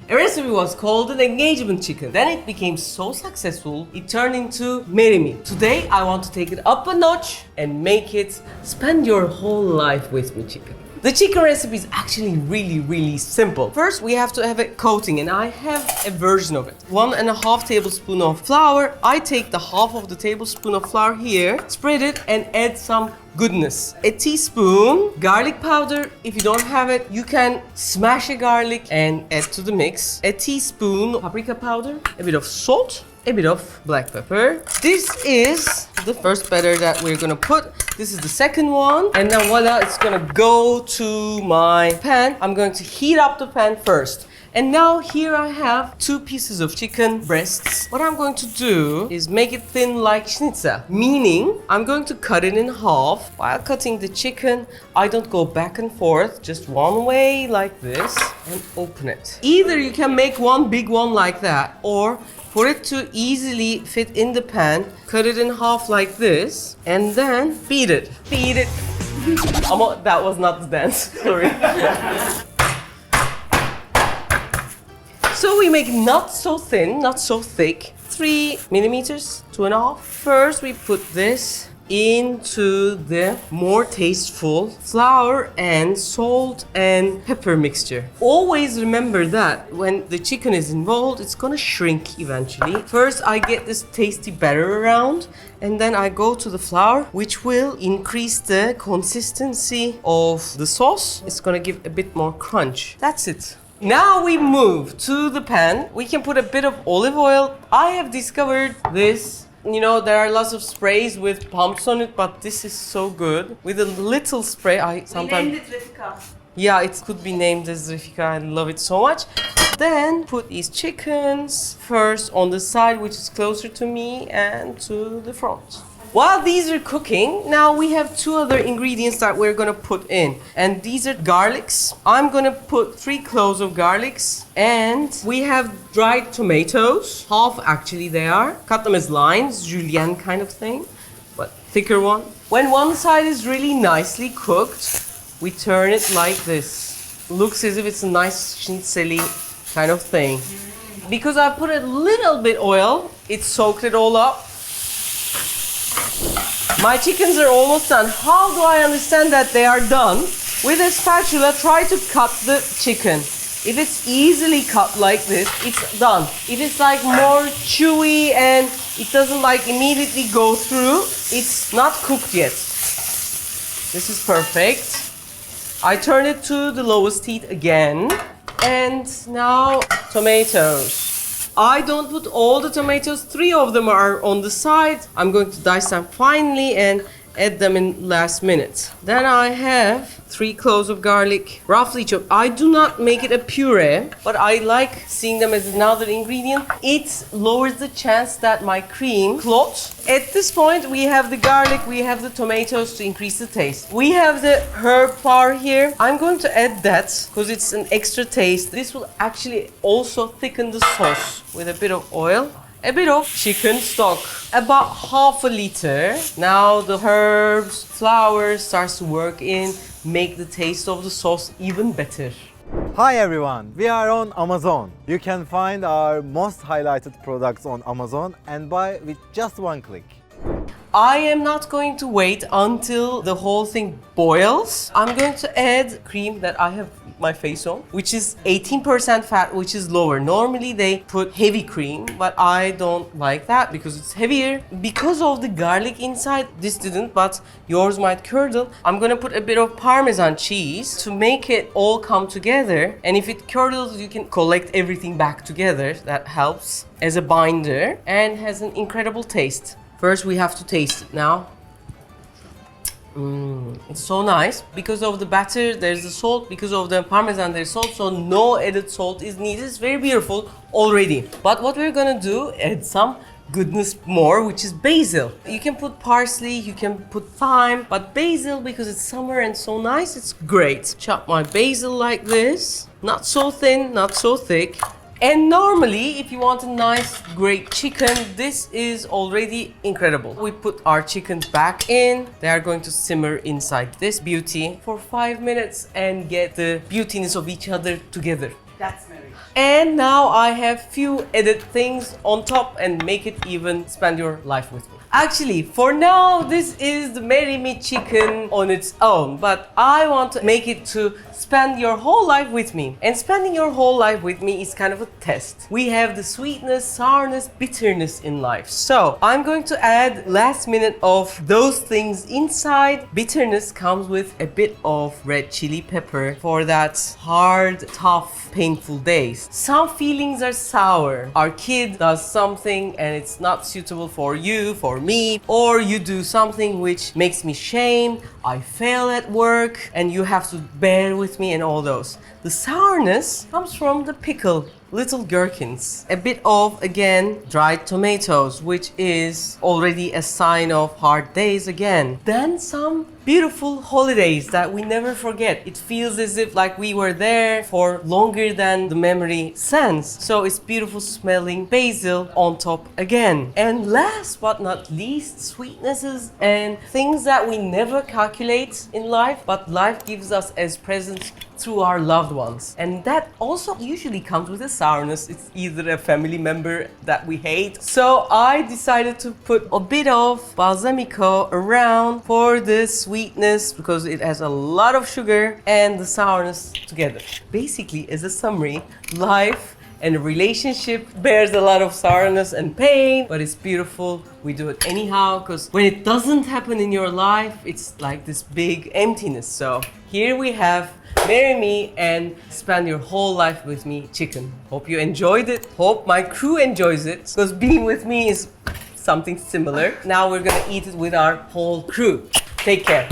A recipe was called an engagement chicken. Then it became so successful, it turned into marry me. Today, I want to take it up a notch and make it spend your whole life with me chicken. The chicken recipe is actually really simple. First, we have to have a coating, and I have a version of it. 1.5 tablespoons of flour. I take the half of the tablespoon of flour here, spread it, and add some goodness. A teaspoon garlic powder. If you don't have it, you can smash a garlic and add to the mix. A teaspoon paprika powder, a bit of salt, a bit of black pepper. This is the first batter that we're gonna put. This is the second one. And then voila, it's gonna go to my pan. I'm going to heat up the pan first. And now here I have 2 pieces of chicken breasts. What I'm going to do is make it thin like schnitzel. Meaning, I'm going to cut it in half. While cutting the chicken, I don't go back and forth, just one way like this and open it. Either you can make one big one like that, or for it to easily fit in the pan, cut it in half like this and then feed it. Feed it. That was not the dance, sorry. So we make not so thin, not so thick, 3 millimeters, 2.5. First we put this into the more tasteful flour and salt and pepper mixture. Always remember that when the chicken is involved, it's gonna shrink eventually. First I get this tasty batter around, and then I go to the flour, which will increase the consistency of the sauce. It's gonna give a bit more crunch. That's it. Now we move to the pan. We can put a bit of olive oil. I have discovered this. You know, there are lots of sprays with pumps on it, but this is so good. With a little spray, I sometimes... We named it Refika. Yeah, it could be named as Refika. I love it so much. Then put these chickens first on the side, which is closer to me, and to the front. While these are cooking, now we have 2 other ingredients that we're gonna put in. And these are garlics. I'm gonna put 3 cloves of garlics. And we have dried tomatoes. Half actually they are. Cut them as lines, julienne kind of thing, but thicker one. When one side is really nicely cooked, we turn it like this. Looks as if it's a nice schnitzel-y kind of thing. Because I put a little bit oil, it soaked it all up. My chickens are almost done. How do I understand that they are done? With a spatula, try to cut the chicken. If it's easily cut like this, it's done. If it's like more chewy and it doesn't like immediately go through, it's not cooked yet. This is perfect. I turn it to the lowest heat again. And now tomatoes. I don't put all the tomatoes, 3 of them are on the side. I'm going to dice them finely and add them in last minute. Then I have 3 cloves of garlic, roughly chopped. I do not make it a puree, but I like seeing them as another ingredient. It lowers the chance that my cream clots. At this point, we have the garlic, we have the tomatoes to increase the taste. We have the herb flour here. I'm going to add that because it's an extra taste. This will actually also thicken the sauce with a bit of oil. A bit of chicken stock, about half a liter. Now the herbs, flour starts to work in, make the taste of the sauce even better. Hi everyone, we are on Amazon. You can find our most highlighted products on Amazon and buy with just 1 click. I am not going to wait until the whole thing boils. I'm going to add cream that I have my face on, which is 18% fat, which is lower. Normally they put heavy cream, but I don't like that because it's heavier. Because of the garlic inside, this didn't, but yours might curdle. I'm gonna put a bit of Parmesan cheese to make it all come together. And if it curdles, you can collect everything back together. That helps as a binder and has an incredible taste. First, we have to taste it now. It's so nice. Because of the batter, there's the salt. Because of the Parmesan, there's salt. So no added salt is needed. It's very beautiful already. But what we're gonna do, add some goodness more, which is basil. You can put parsley, you can put thyme, but basil, because it's summer and so nice, it's great. Chop my basil like this. Not so thin, not so thick. And normally, if you want a nice, great chicken, this is already incredible. We put our chickens back in. They are going to simmer inside this beauty for 5 minutes and get the beautiness of each other together. That's marriage. And now I have few added things on top and make it even spend your life with me. Actually, for now, this is the Marry Me chicken on its own, but I want to make it to spend your whole life with me. And spending your whole life with me is kind of a test. We have the sweetness, sourness, bitterness in life. So I'm going to add last minute of those things inside. Bitterness comes with a bit of red chili pepper for that hard, tough, painful days. Some feelings are sour. Our kid does something and it's not suitable for you, for me, or you do something which makes me shame. I fail at work and you have to bear with me and all those. The sourness comes from the pickle, little gherkins. A bit of, again, dried tomatoes, which is already a sign of hard days again. Then some beautiful holidays that we never forget. It feels as if like we were there for longer than the memory sends. So it's beautiful smelling basil on top again. And last but not least, sweetnesses and things that we never calculate in life, but life gives us as presents through our loved ones. And that also usually comes with a sourness. It's either a family member that we hate. So I decided to put a bit of balsamico around for the sweetness because it has a lot of sugar and the sourness together. Basically, as a summary, life and a relationship bears a lot of sourness and pain, but it's beautiful. We do it anyhow because when it doesn't happen in your life, it's like this big emptiness. So here we have Marry Me and spend your whole life with me chicken. Hope you enjoyed it. Hope my crew enjoys it because being with me is something similar. Now we're gonna eat it with our whole crew. Take care.